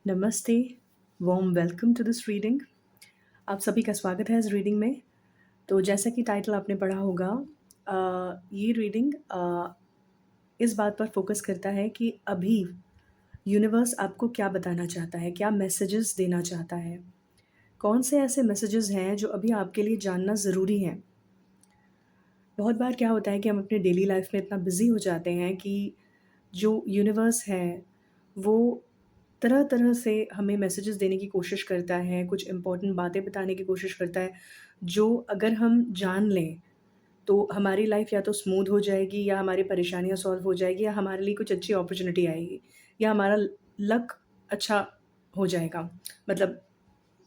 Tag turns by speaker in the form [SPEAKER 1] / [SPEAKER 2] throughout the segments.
[SPEAKER 1] नमस्ते, warm welcome to this reading. आप सभी का स्वागत है इस रीडिंग में। तो जैसा कि टाइटल आपने पढ़ा होगा, ये रीडिंग इस बात पर फोकस करता है कि अभी यूनिवर्स आपको क्या बताना चाहता है, क्या मैसेजेस देना चाहता है। कौन से ऐसे मैसेजेस हैं जो अभी आपके लिए जानना ज़रूरी हैं। बहुत बार क्या होता है कि हम अपने डेली लाइफ में इतना बिज़ी हो जाते हैं कि जो यूनिवर्स है वो तरह-तरह से हमें मैसेजेस देने की कोशिश करता है, कुछ इम्पोर्टेंट बातें बताने की कोशिश करता है, जो अगर हम जान लें, तो हमारी लाइफ़ या तो स्मूथ हो जाएगी या हमारी परेशानियाँ सॉल्व हो जाएगी या हमारे लिए कुछ अच्छी अपॉर्च्युनिटी आएगी या हमारा लक अच्छा हो जाएगा। मतलब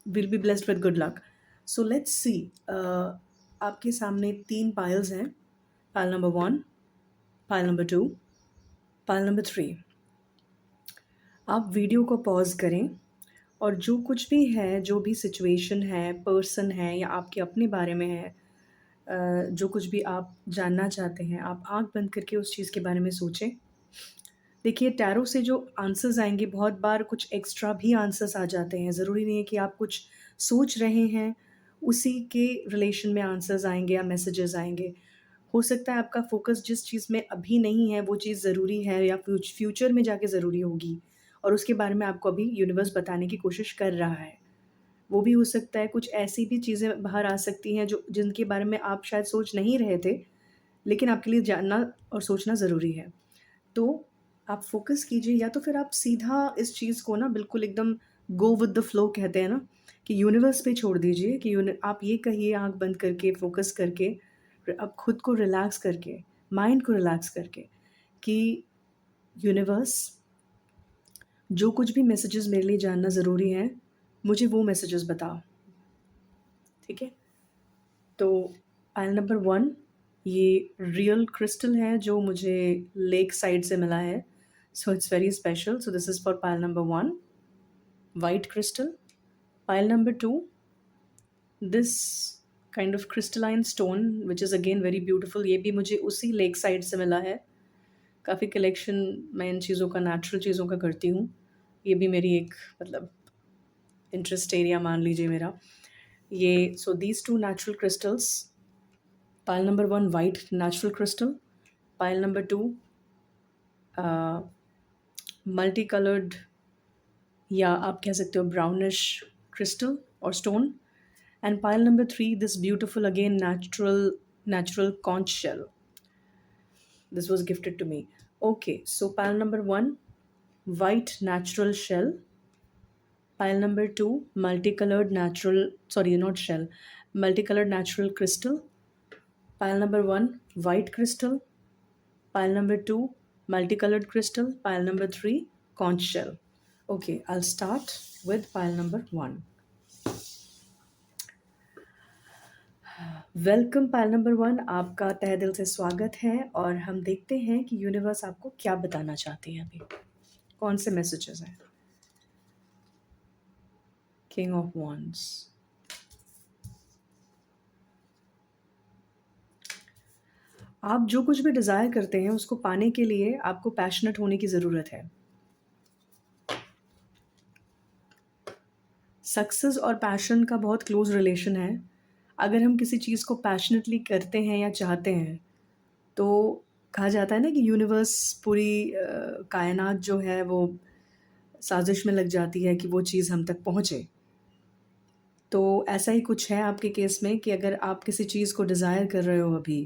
[SPEAKER 1] will be blessed with good luck. So let's see. आपके सामने 3 पाइल्स हैं। Pile number 1, pile number 2, pile number 3। आप वीडियो को पॉज़ करें और जो कुछ भी है, जो भी सिचुएशन है, पर्सन है या आपके अपने बारे में है, जो कुछ भी आप जानना चाहते हैं, आप आँख बंद करके उस चीज़ के बारे में सोचें। देखिए, टैरो से जो आंसर्स आएँगे, बहुत बार कुछ एक्स्ट्रा भी आंसर्स आ जाते हैं। ज़रूरी नहीं है कि आप कुछ सोच रहे हैं, उसी के रिलेशन में आंसर्स आएँगे या मैसेजेस आएँगे। हो सकता है आपका फ़ोकस जिस चीज़ में अभी नहीं है, वो चीज़ ज़रूरी है या फ्यूचर में जाके ज़रूरी होगी और उसके बारे में आपको अभी यूनिवर्स बताने की कोशिश कर रहा है। वो भी हो सकता है कुछ ऐसी भी चीज़ें बाहर आ सकती हैं जो जिनके बारे में आप शायद सोच नहीं रहे थे, लेकिन आपके लिए जानना और सोचना ज़रूरी है। तो आप फ़ोकस कीजिए या तो फिर आप सीधा इस चीज़ को ना बिल्कुल एकदम गो विद द फ्लो कहते हैं ना, कि यूनिवर्स पे छोड़ दीजिए कि यूनि आप ये कहिए आँख बंद करके, फ़ोकस करके, अब खुद को रिलैक्स करके, माइंड को रिलैक्स करके कि यूनिवर्स, जो कुछ भी मैसेजेस मेरे लिए जानना ज़रूरी है, मुझे वो मैसेजेस बताओ। ठीक है? तो पाइल नंबर 1, ये रियल क्रिस्टल है जो मुझे लेक साइड से मिला है। So it's very special. So this is for pile number 1, white crystal. Pile number 2, this kind of crystalline stone which is again very beautiful. ये भी मुझे उसी लेक साइड से मिला है। काफ़ी कलेक्शन मैं इन चीज़ों का, नेचुरल चीज़ों का करती हूँ। ये भी मेरी एक मतलब इंटरेस्ट एरिया मान लीजिए मेरा। ये so these 2 natural crystals, pile number 1 white natural crystal, pile number 2 multi coloured या आप कह सकते हो ब्राउनिश क्रिस्टल और stone, and pile number 3 this beautiful again natural conch shell. This was gifted to me. Okay, so pile number 1, white natural shell. Pile number 2, multicolored natural, sorry, not shell, multicolored natural crystal. Pile number 1, white crystal. Pile number 2, multicolored crystal. Pile number 3, conch shell. Okay, I'll start with pile number 1. Welcome pile number 1, आपका तहे दिल से स्वागत है और हम देखते हैं कि यूनिवर्स आपको क्या बताना चाहती है अभी। कौन से मैसेजेस हैं। King of wands. आप जो कुछ भी डिज़ायर करते हैं उसको पाने के लिए आपको पैशनेट होने की ज़रूरत है। सक्सेस और पैशन का बहुत क्लोज रिलेशन है। अगर हम किसी चीज़ को पैशनेटली करते हैं या चाहते हैं, तो कहा जाता है ना कि यूनिवर्स पूरी कायनात जो है वो साज़िश में लग जाती है कि वो चीज़ हम तक पहुँचे। तो ऐसा ही कुछ है आपके केस में कि अगर आप किसी चीज़ को डिज़ायर कर रहे हो अभी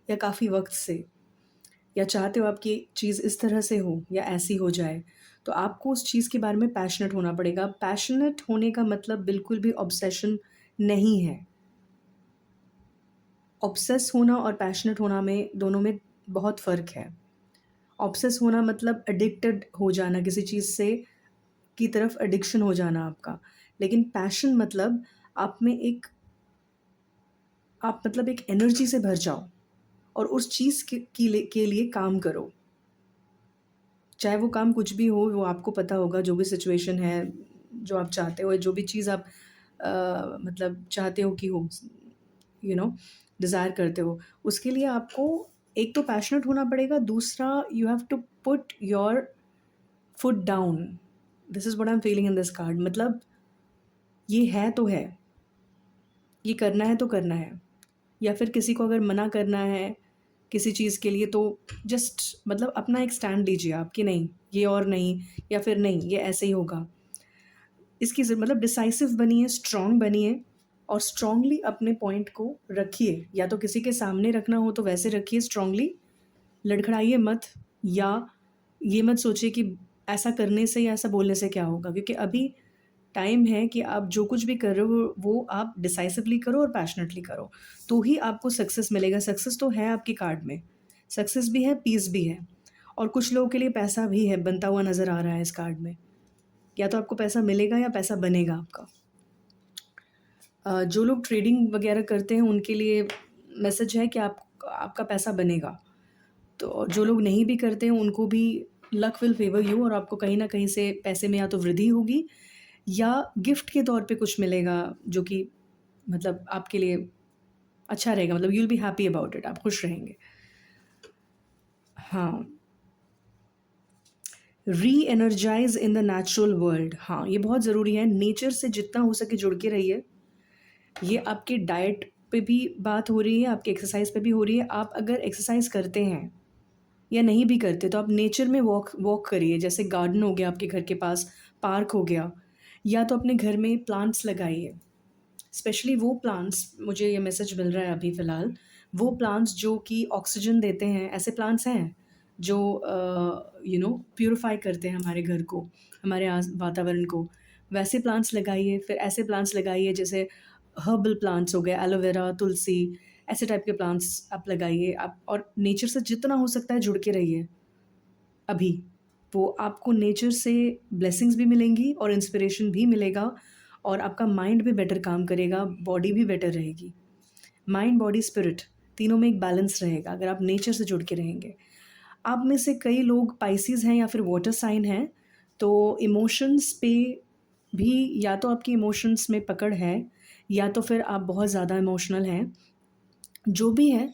[SPEAKER 1] या काफ़ी वक़्त से, या चाहते हो आपकी चीज़ इस तरह से हो या ऐसी हो जाए, तो आपको उस चीज़ के बारे में पैशनेट होना पड़ेगा। पैशनेट होने का मतलब बिल्कुल भी ऑब्सेशन नहीं है। ऑब्सेस होना और पैशनेट होना में, दोनों में बहुत फ़र्क है। ऑब्सेस होना मतलब एडिक्टेड हो जाना किसी चीज़ से, की तरफ एडिक्शन हो जाना आपका। लेकिन पैशन मतलब आप में एक, आप मतलब एक एनर्जी से भर जाओ और उस चीज़ के लिए काम करो। चाहे वो काम कुछ भी हो, वो आपको पता होगा जो भी सिचुएशन है, जो आप चाहते हो, जो भी चीज़ आप मतलब चाहते हो कि हो, डिज़ायर करते हो, उसके लिए आपको एक तो पैशनेट होना पड़ेगा, दूसरा you have to put your foot down. This is what I am feeling in this card. मतलब ये है तो है, ये करना है तो करना है। या फिर किसी को अगर मना करना है किसी चीज़ के लिए तो जस्ट मतलब अपना एक स्टैंड लीजिए आप कि नहीं, ये और नहीं, या फिर नहीं ये ऐसे ही होगा। इसकी मतलब डिसाइसिव बनिए, स्ट्रॉन्ग बनिए और स्ट्रॉन्गली अपने पॉइंट को रखिए। या तो किसी के सामने रखना हो तो वैसे रखिए स्ट्रॉन्गली, लड़खड़ाइए मत, या ये मत सोचिए कि ऐसा करने से या ऐसा बोलने से क्या होगा, क्योंकि अभी टाइम है कि आप जो कुछ भी कर रहे हो वो आप डिसाइसिवली करो और पैशनेटली करो, तो ही आपको सक्सेस मिलेगा। सक्सेस तो है आपकी कार्ड में, सक्सेस भी है, पीस भी है, और कुछ लोगों के लिए पैसा भी है बनता हुआ नज़र आ रहा है इस कार्ड में। या तो आपको पैसा मिलेगा या पैसा बनेगा आपका। जो लोग ट्रेडिंग वगैरह करते हैं उनके लिए मैसेज है कि आपका पैसा बनेगा। तो जो लोग नहीं भी करते हैं उनको भी लक विल फेवर यू, और आपको कहीं न कहीं से पैसे में या तो वृद्धि होगी या गिफ्ट के तौर पे कुछ मिलेगा, जो कि मतलब आपके लिए अच्छा रहेगा। मतलब you will be happy about it, आप खुश रहेंगे। हाँ, री-एनर्जाइज़ इन द नेचुरल वर्ल्ड। हाँ, ये बहुत ज़रूरी है, नेचर से जितना हो सके जुड़ के रहिए। ये आपके डाइट पे भी बात हो रही है, आपकी एक्सरसाइज पे भी हो रही है। आप अगर एक्सरसाइज करते हैं या नहीं भी करते तो आप नेचर में वॉक वॉक करिए, जैसे गार्डन हो गया आपके घर के पास, पार्क हो गया, या तो अपने घर में प्लांट्स लगाइए। स्पेशली वो प्लांट्स, मुझे ये मैसेज मिल रहा है अभी फ़िलहाल, वो प्लांट्स जो कि ऑक्सीजन देते हैं, ऐसे प्लांट्स हैं जो प्यूरिफाई करते हैं हमारे घर को, हमारे आस वातावरण को। वैसे प्लांट्स लगाइए, फिर ऐसे प्लांट्स लगाइए जैसे हर्बल प्लांट्स हो गए, एलोवेरा, तुलसी, ऐसे टाइप के प्लांट्स आप लगाइए। आप और नेचर से जितना हो सकता है जुड़ के रहिए अभी। वो आपको नेचर से ब्लेसिंग्स भी मिलेंगी और इंस्पिरेशन भी मिलेगा, और आपका माइंड भी बेटर काम करेगा, बॉडी भी बेटर रहेगी। माइंड, बॉडी, स्पिरिट तीनों में एक बैलेंस रहेगा अगर आप नेचर से जुड़ के रहेंगे। आप में से कई लोग पाइसेस हैं या फिर वाटर साइन हैं, तो इमोशंस पे भी या तो आपकी इमोशंस में पकड़ है या तो फिर आप बहुत ज़्यादा इमोशनल हैं। जो भी है,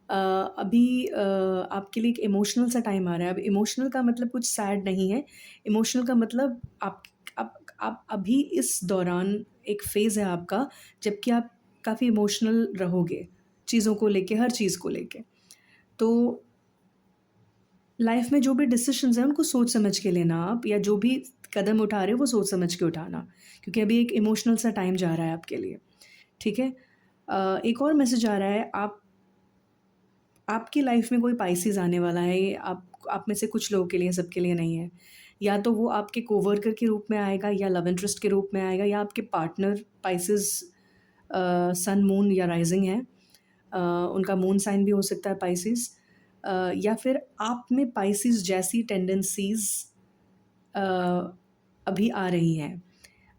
[SPEAKER 1] आपके लिए एक इमोशनल सा टाइम आ रहा है। अब इमोशनल का मतलब कुछ सैड नहीं है, इमोशनल का मतलब आप अभी इस दौरान एक फ़ेज़ है आपका, जबकि आप काफ़ी इमोशनल रहोगे, चीज़ों को लेके, हर चीज़ को लेके। तो लाइफ़ में जो भी डिसीज़न्स हैं, उनको सोच समझ के लेना आप, या जो भी कदम उठा रहे हो, वो सोच समझ के उठाना, क्योंकि अभी एक इमोशनल सा टाइम जा रहा है आपके लिए, ठीक है? एक और मैसेज आ रहा है, आपकी लाइफ में कोई पाइसेस आने वाला है, ये आप में से कुछ लोगों के लिए, सबके लिए नहीं है। या तो वो आपके कोवर्कर के रूप में आएगा, या लव इंटरेस्ट के रूप में आएगा, या आपके पार्टनर पाइसेस सन, मून या राइजिंग है। उनका मून साइन भी हो सकता है पाइसेस, या फिर आप में पाइसेस जैसी टेंडेंसीज़ अभी आ रही हैं,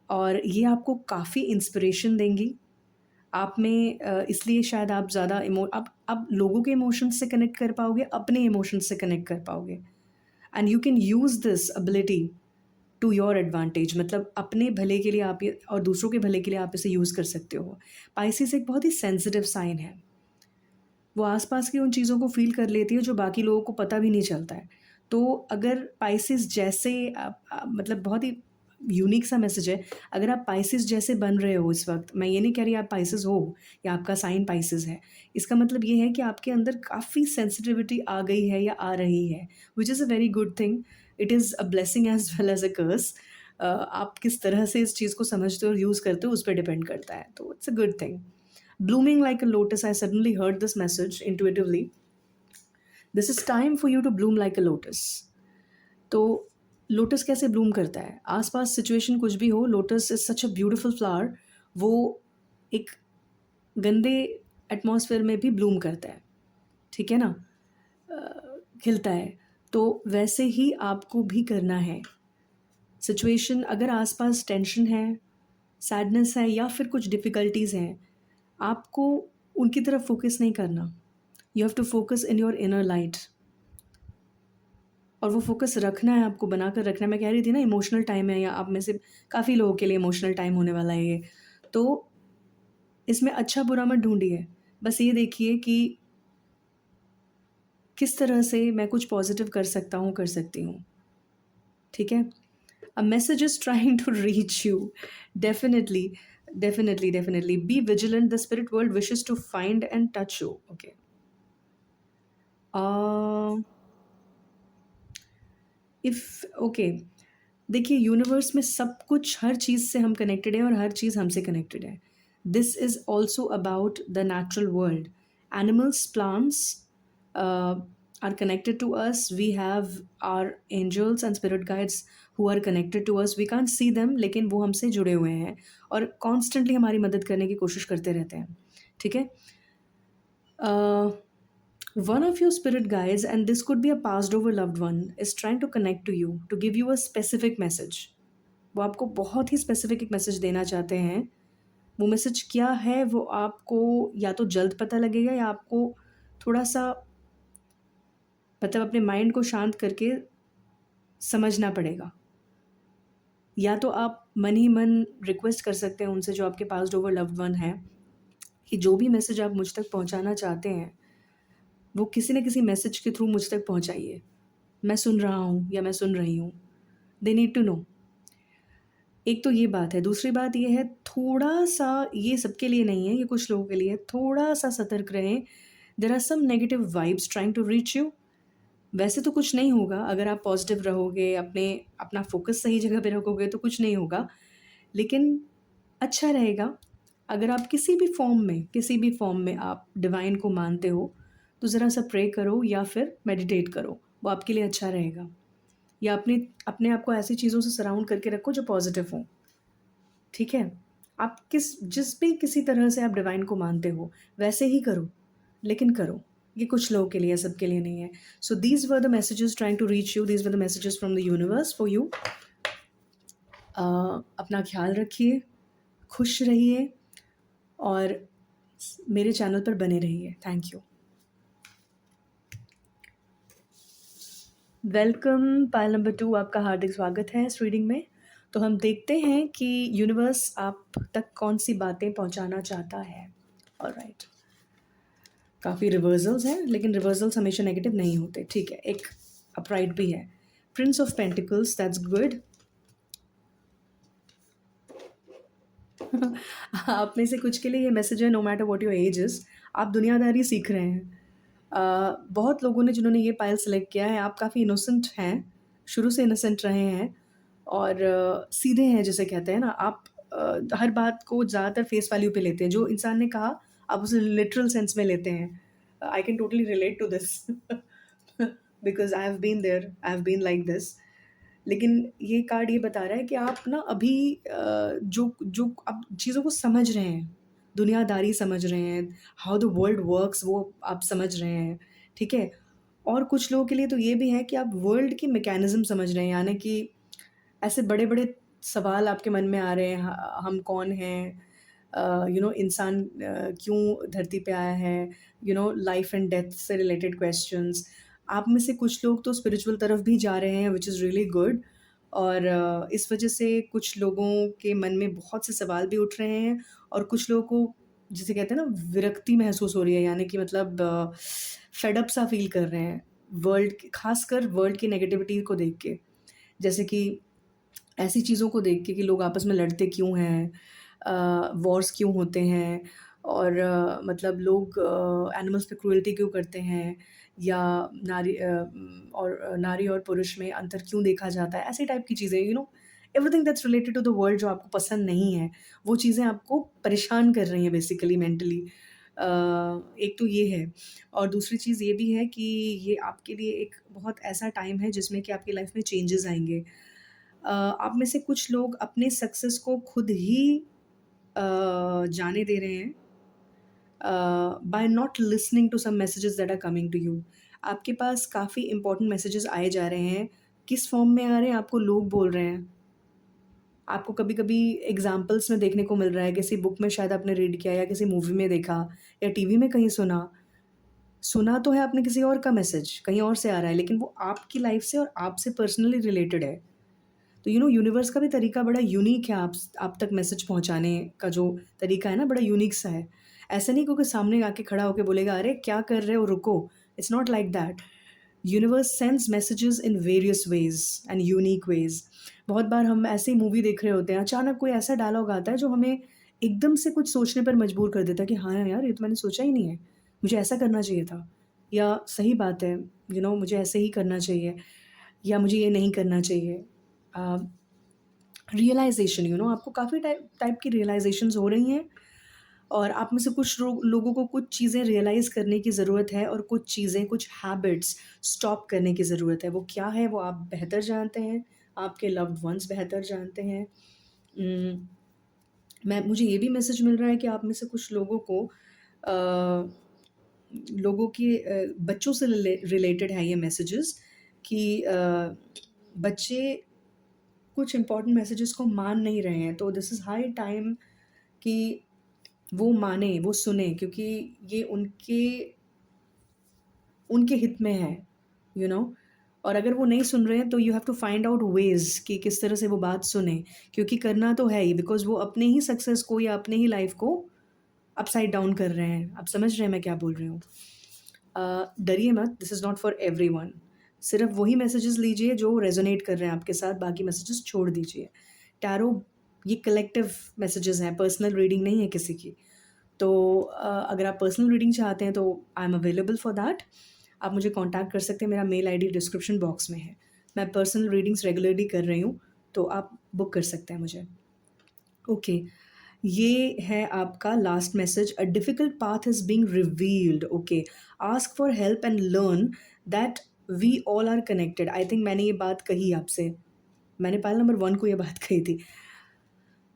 [SPEAKER 1] और ये आपको काफ़ी इंस्पिरेशन देंगी। आप में इसलिए शायद आप ज़्यादा आप लोगों के इमोशंस से कनेक्ट कर पाओगे, अपने इमोशंस से कनेक्ट कर पाओगे, and you can use this ability to your advantage. मतलब अपने भले के लिए आप ये, और दूसरों के भले के लिए आप इसे यूज़ कर सकते हो। पाइसेस एक बहुत ही सेंसिटिव साइन है, वो आसपास की उन चीज़ों को फ़ील कर लेती है जो बाकी लोगों को पता भी नहीं चलता है। तो अगर पाइसेस जैसे मतलब बहुत ही यूनिक सा मैसेज है, अगर आप पाइसेस जैसे बन रहे हो इस वक़्त, मैं ये नहीं कह रही आप पाइसेस हो या आपका साइन पाइसेस है। इसका मतलब ये है कि आपके अंदर काफ़ी सेंसिटिविटी आ गई है या आ रही है, which is a very good thing. It is a blessing as well as a curse. आप किस तरह से इस चीज़ को समझते हो और यूज़ करते हो उस पे डिपेंड करता है, तो it's a good thing. Blooming like a lotus, I suddenly heard this message intuitively. This is time for you to bloom like a lotus. तो लोटस कैसे ब्लूम करता है? आस-पास सिचुएशन कुछ भी हो, lotus is such a beautiful flower. वो एक गंदे एटमॉस्फेयर में भी ब्लूम करता है, ठीक है ना? खिलता है। तो वैसे ही आपको भी करना है। सिचुएशन अगर आस-पास टेंशन है, सैडनेस है या फिर कुछ डिफ़िकल्टीज़ हैं, आपको उनकी तरफ फ़ोकस नहीं करना। You have to focus in your inner light, और वो फोकस रखना है, आपको बनाकर रखना है। मैं कह रही थी ना इमोशनल टाइम है, या आप में से काफ़ी लोगों के लिए इमोशनल टाइम होने वाला है ये। तो इसमें अच्छा बुरा मत ढूंढिए, बस ये देखिए कि किस तरह से मैं कुछ पॉजिटिव कर सकता हूँ, कर सकती हूँ, ठीक है? A message is trying to reach you. Definitely, definitely be vigilant. The spirit world wishes to find and touch you. Okay. uh if okay, देखिए यूनिवर्स में सब कुछ हर चीज़ से हम कनेक्टेड है और हर चीज़ हमसे कनेक्टेड है. This is also about the natural world. Animals, plants are connected to us. We have our angels and spirit guides who are connected to us. We can't see them, लेकिन वो हमसे जुड़े हुए हैं और कॉन्स्टेंटली हमारी मदद करने की कोशिश करते रहते हैं. ठीक है. One of your spirit guides, and this could be a passed over loved one, is trying to connect to you to give you a specific message. वो आपको बहुत ही स्पेसिफिक एक मैसेज देना चाहते हैं. वो मैसेज क्या है वो आपको या तो जल्द पता लगेगा या आपको थोड़ा सा मतलब अपने माइंड को शांत करके समझना पड़ेगा. या तो आप मन ही मन रिक्वेस्ट कर सकते हैं उनसे जो आपके पास ओवर लव्ड वन है कि जो भी मैसेज आप मुझ तक पहुंचाना चाहते हैं वो किसी न किसी मैसेज के थ्रू मुझ तक पहुंचाइए. मैं सुन रहा हूँ या मैं सुन रही हूँ. They need to know. एक तो ये बात है. दूसरी बात ये है, थोड़ा-सा, ये सबके लिए नहीं है, ये कुछ लोगों के लिए है, थोड़ा-सा सतर्क रहें. There are some negative vibes trying to reach you. वैसे तो कुछ नहीं होगा अगर आप पॉजिटिव रहोगे, अपना फ़ोकस सही जगह पे रखोगे तो कुछ नहीं होगा. लेकिन अच्छा रहेगा अगर आप किसी भी फ़ॉर्म में आप डिवाइन को मानते हो, तो ज़रा सा प्रे करो या फिर मेडिटेट करो. वो आपके लिए अच्छा रहेगा. या अपने अपने आप को ऐसी चीज़ों से सराउंड करके रखो जो पॉजिटिव हों. ठीक है? आप जिस भी किसी तरह से आप डिवाइन को मानते हो, वैसे ही करो, लेकिन करो. ये कुछ लोगों के लिए है, सबके लिए नहीं है. So these were the messages trying to reach you, these were the messages from the universe for you. अपना ख़्याल रखिए, खुश रहिए और मेरे चैनल पर बने रहिए. Thank you. Welcome pile number 2, आपका हार्दिक स्वागत है इस रीडिंग में. तो हम देखते हैं कि यूनिवर्स आप तक कौन सी बातें पहुंचाना चाहता है. ऑलराइट. काफ़ी रिवर्सल्स हैं लेकिन रिवर्सल्स हमेशा नेगेटिव नहीं होते. ठीक है. एक अपराइट भी है. Prince of pentacles, that's good. आप में से कुछ के लिए ये मैसेज है, no matter what your age is, आप दुनियादारी सीख रहे हैं. बहुत लोगों ने जिन्होंने ये पायल सेलेक्ट किया है, आप काफ़ी इनोसेंट हैं, शुरू से इनोसेंट रहे हैं और सीधे हैं जिसे कहते हैं ना. आप हर बात को ज़्यादातर फेस वैल्यू पे लेते हैं. जो इंसान ने कहा आप उसे लिटरल सेंस में लेते हैं. I can totally relate to this because I have been there, I have been like this. लेकिन ये कार्ड ये बता रहा है कि आप ना अभी जो जो आप चीज़ों को समझ रहे हैं, दुनियादारी समझ रहे हैं, हाउ द वर्ल्ड वर्क्स वो आप समझ रहे हैं. ठीक है. और कुछ लोगों के लिए तो ये भी है कि आप वर्ल्ड की मैकेनिज़्म समझ रहे हैं. यानी कि ऐसे बड़े-बड़े सवाल आपके मन में आ रहे हैं, हम कौन हैं? इंसान क्यों धरती पे आया है? लाइफ़ एंड डेथ से रिलेटेड क्वेश्चंस. आप में से कुछ लोग तो स्पिरिचुअल तरफ भी जा रहे हैं, व्हिच इज़ रियली गुड. और इस वजह से कुछ लोगों के मन में बहुत से सवाल भी उठ रहे हैं और कुछ लोगों को जिसे कहते हैं ना विरक्ति महसूस हो रही है. यानी कि मतलब फेड अप सा फ़ील कर रहे हैं ख़ासकर वर्ल्ड की नेगेटिविटी को देख के. जैसे कि ऐसी चीज़ों को देख के कि लोग आपस में लड़ते क्यों हैं, वॉर्स क्यों होते हैं और मतलब लोग एनिमल्स पे क्रूएल्टी क्यों करते हैं या नारी और पुरुष में अंतर क्यों देखा जाता है. ऐसी टाइप की चीज़ें, everything that's related to the world जो आपको पसंद नहीं है, वो चीज़ें आपको परेशान कर रही हैं बेसिकली मेंटली. एक तो ये है. और दूसरी चीज़ ये भी है कि ये आपके लिए एक बहुत ऐसा टाइम है जिसमें कि आपकी लाइफ में चेंजेस आएँगे. आप में से कुछ लोग अपने सक्सेस को खुद ही जाने दे रहे हैं by not listening to some messages that are coming to you. आपके पास काफ़ी इंपॉर्टेंट मैसेजेस आए जा रहे हैं. किस फॉर्म में आ रहे हैं आपको लोग बोल रहे हैं. आपको कभी-कभी एग्ज़ाम्पल्स में देखने को मिल रहा है, किसी बुक में शायद आपने रीड किया या किसी मूवी में देखा या टीवी में कहीं सुना. सुना तो है आपने किसी और का मैसेज, कहीं और से आ रहा है लेकिन वो आपकी लाइफ़ से और आपसे पर्सनली रिलेटेड है. तो यूनिवर्स का भी तरीका बड़ा यूनिक है. आप तक मैसेज पहुँचाने का जो तरीका है ना, बड़ा यूनिक सा है. ऐसा नहीं कि कोई सामने आके खड़ा होके बोलेगा, "अरे! क्या कर रहे हो? रुको." It's not like that. Universe sends messages in various ways and unique ways. बहुत बार हम ऐसे ही मूवी देख रहे होते हैं, अचानक कोई ऐसा डायलॉग आता है जो हमें एकदम से कुछ सोचने पर मजबूर कर देता है कि हाँ यार, ये तो मैंने सोचा ही नहीं है, मुझे ऐसा करना चाहिए था, या सही बात है, मुझे ऐसे ही करना चाहिए, या मुझे ये नहीं करना चाहिए। रियलाइजेशन, आपको काफ़ी टाइप टाइप की रियलाइजेशंस हो रही हैं, और आप में से कुछ लोगों को कुछ चीज़ें रियलाइज़ करने की ज़रूरत है, और कुछ चीज़ें, कुछ हैबिट्स स्टॉप करने की ज़रूरत है। वो क्या है, वो आप बेहतर जानते हैं, आपके लव्ड वंस बेहतर जानते हैं। उम, मुझे ये भी मैसेज मिल रहा है कि आप में से कुछ लोगों को लोगों के बच्चों से रिलेटेड है ये मैसेजेस, कि बच्चे कुछ इम्पोर्टेंट मैसेजेस को मान नहीं रहे हैं, तो दिस इज़ हाई टाइम कि वो माने, वो सुने, क्योंकि ये उनके उनके हित में है, यू नो और अगर वो नहीं सुन रहे हैं तो you have to find out ways कि किस तरह से वो बात सुने, क्योंकि करना तो है ही, बिकॉज़ वो अपने ही सक्सेस को या अपने ही लाइफ़ को अपसाइड डाउन कर रहे हैं। आप समझ रहे हैं मैं क्या बोल रही हूँ? डरिए मत, this is not for everyone. सिर्फ़ वही मैसेजेस लीजिए जो रेज़ोनेट कर रहे हैं आपके साथ, बाकी मैसेजेस छोड़ दीजिए। टैरो ये कलेक्टिव मैसेजेस हैं, पर्सनल रीडिंग नहीं है किसी की। तो अगर आप पर्सनल रीडिंग चाहते हैं तो I am available for that. आप मुझे कॉन्टैक्ट कर सकते हैं, मेरा मेल आईडी डिस्क्रिप्शन बॉक्स में है। मैं पर्सनल रीडिंग्स रेगुलरली कर रही हूँ, तो आप बुक कर सकते हैं मुझे। ओके, ये है आपका last message. A difficult path is being revealed. Okay, ask for help and learn that we all are connected. I think मैंने ये बात कही आपसे, मैंने पायल नंबर 1 को ये बात कही थी।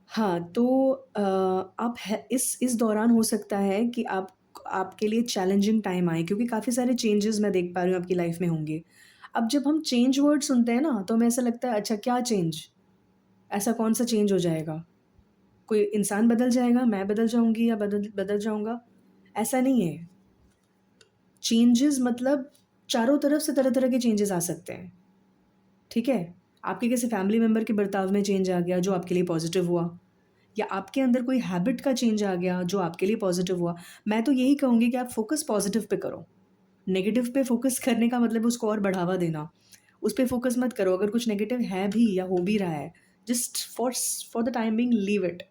[SPEAKER 1] हाँ, तो आप है इस दौरान हो सकता है कि आपके लिए चैलेंजिंग टाइम आए, क्योंकि काफ़ी सारे चेंजेस मैं देख पा रही हूँ आपकी लाइफ में होंगे। अब जब हम चेंज वर्ड सुनते हैं ना, तो हमें ऐसा लगता है अच्छा क्या चेंज? ऐसा कौन-सा चेंज हो जाएगा? कोई इंसान बदल जाएगा, मैं बदल जाऊँगी या बदल बदल जाऊँगा? ऐसा नहीं है। चेंजेस मतलब चारों तरफ से तरह-तरह के चेंजेस आ सकते हैं, ठीक है? आपके किसी फैमिली मेंबर के बर्ताव में चेंज आ गया जो आपके लिए पॉज़िटिव हुआ, या आपके अंदर कोई हैबिट का चेंज आ गया जो आपके लिए पॉज़िटिव हुआ। मैं तो यही कहूँगी कि आप फ़ोकस पॉज़िटिव पे करो। नेगेटिव पे फ़ोकस करने का मतलब उसको और बढ़ावा देना। उस पे फ़ोकस मत करो, अगर कुछ नेगेटिव है भी या हो भी रहा है, just for the time being leave it.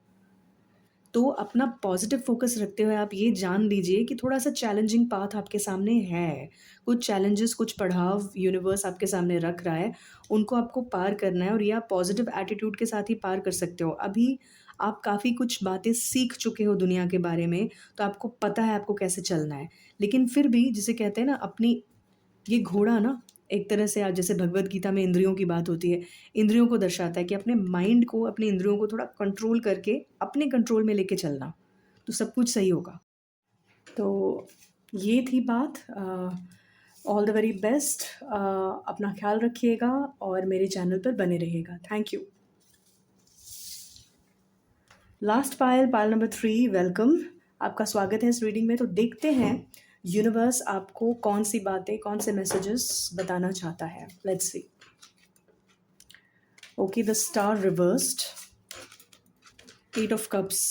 [SPEAKER 1] तो अपना पॉजिटिव फोकस रखते हुए आप ये जान लीजिए कि थोड़ा-सा चैलेंजिंग पाथ आपके सामने है। कुछ चैलेंजेस, कुछ पड़ाव यूनिवर्स आपके सामने रख रहा है, उनको आपको पार करना है, और ये आप पॉजिटिव एटीट्यूड के साथ ही पार कर सकते हो। अभी आप काफ़ी कुछ बातें सीख चुके हो दुनिया के बारे में, तो आपको पता है आपको कैसे चलना है। लेकिन फिर भी जिसे कहते हैं ना, अपनी ये घोड़ा ना, एक तरह से आज जैसे भगवद गीता में इंद्रियों की बात होती है, इंद्रियों को दर्शाता है कि अपने माइंड को, अपने इंद्रियों को थोड़ा कंट्रोल करके अपने कंट्रोल में लेके चलना, तो सब कुछ सही होगा। तो ये थी बात। All the very best. अपना ख्याल रखिएगा और मेरे चैनल पर बने रहिएगा। Thank you. Last Payal, pile number 3, welcome. आपका स्वागत है इस रीडिंग में। तो देखते हैं यूनिवर्स आपको कौन सी बातें, कौन से मैसेजेस बताना चाहता है। Let's see. Okay, the star reversed, 8 of cups.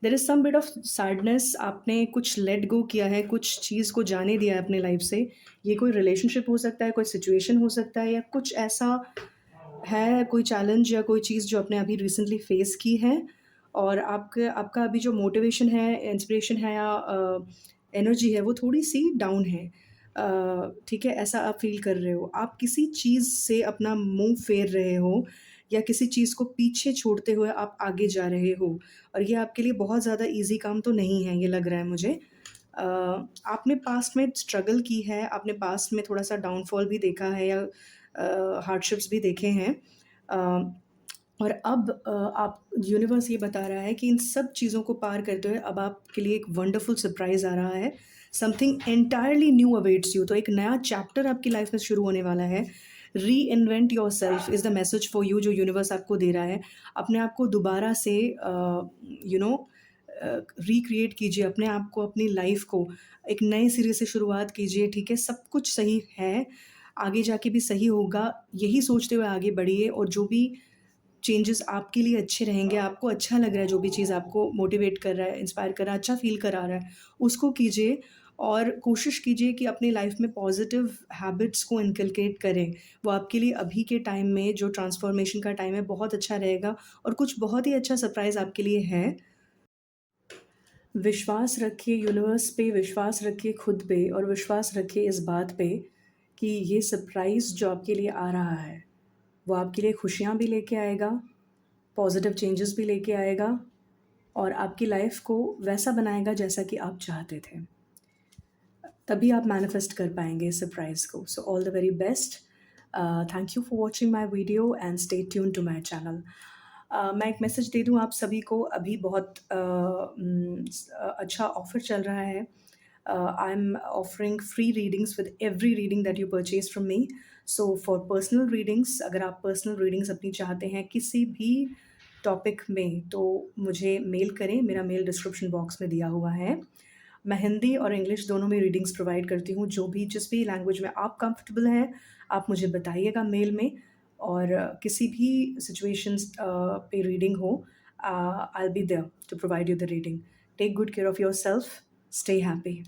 [SPEAKER 1] There is some bit of sadness. आपने कुछ लेट गो किया है, कुछ चीज़ को जाने दिया है अपने लाइफ से। ये कोई रिलेशनशिप हो सकता है, कोई सिचुएशन हो सकता है, या कुछ ऐसा है, कोई चैलेंज या कोई चीज़ जो आपने अभी रिसेंटली फेस की है, और आपका अभी जो मोटिवेशन है, इंस्पिरेशन है, या एनर्जी है, वो थोड़ी-सी डाउन है। ठीक है, ऐसा आप फ़ील कर रहे हो। आप किसी चीज़ से अपना मुँह फेर रहे हो, या किसी चीज़ को पीछे छोड़ते हुए आप आगे जा रहे हो, और ये आपके लिए बहुत ज़्यादा ईज़ी काम तो नहीं है, ये लग रहा है मुझे। अ, आपने पास्ट में स्ट्रगल की है, आपने पास्ट में थोड़ा-सा डाउनफॉल भी देखा है, या हार्डशिप्स भी देखे हैं। अ, और अब आप यूनिवर्स ये बता रहा है कि इन सब चीज़ों को पार करते हुए अब आपके लिए एक वंडरफुल सरप्राइज़ आ रहा है। Something entirely new awaits you. तो एक नया चैप्टर आपकी लाइफ में शुरू होने वाला है। Reinvent yourself is the message for you, जो यूनिवर्स आपको दे रहा है। अपने आप को दोबारा से यू नो रिक्रिएट कीजिए, अपने आप को, अपनी लाइफ को एक नए सिरे से शुरुआत कीजिए, ठीक है? सब कुछ सही है, आगे जाके भी सही होगा, यही सोचते हुए आगे बढ़िए, और जो भी चेंजेस आपके लिए अच्छे रहेंगे, आपको अच्छा लग रहा है, जो भी चीज़ आपको मोटिवेट कर रहा है, इंस्पायर कर रहा है, अच्छा फ़ील करा रहा है, उसको कीजिए। और कोशिश कीजिए कि अपनी लाइफ में पॉजिटिव हैबिट्स को इनकलकेट करें। वो आपके लिए अभी के टाइम में जो ट्रांसफॉर्मेशन का टाइम है बहुत अच्छा रहेगा और कुछ बहुत ही अच्छा सरप्राइज़ आपके लिए है। विश्वास रखिए यूनिवर्स पे, विश्वास रखिए खुद पे और विश्वास रखिए इस बात पे कि ये सरप्राइज़ जो आपके लिए आ रहा है, वो आपके लिए खुशियाँ भी लेके आएगा, पॉजिटिव चेंजेस भी लेके आएगा और आपकी लाइफ को वैसा बनाएगा जैसा कि आप चाहते थे। तभी आप मैनिफेस्ट कर पाएँगे इस सरप्राइज़ को। So all the very best. Thank you for watching my video and stay tuned to my channel. मैं एक मैसेज दे दूँ आप सभी को, अभी बहुत अच्छा ऑफ़र चल रहा है। I am offering free readings with every reading that you purchase from me. So for personal readings, अगर आप पर्सनल रीडिंग्स अपनी चाहते हैं किसी भी टॉपिक में, तो मुझे मेल करें, मेरा मेल डिस्क्रिप्शन बॉक्स में दिया हुआ है। मैं हिंदी और इंग्लिश दोनों में रीडिंग्स प्रोवाइड करती हूँ, जो भी जिस भी लैंग्वेज में आप कंफर्टेबल हैं, आप मुझे बताइएगा मेल में। और किसी भी सिचुएशंस पे रीडिंग हो, I will be there to provide you the reading. Take good care of yourself, stay happy.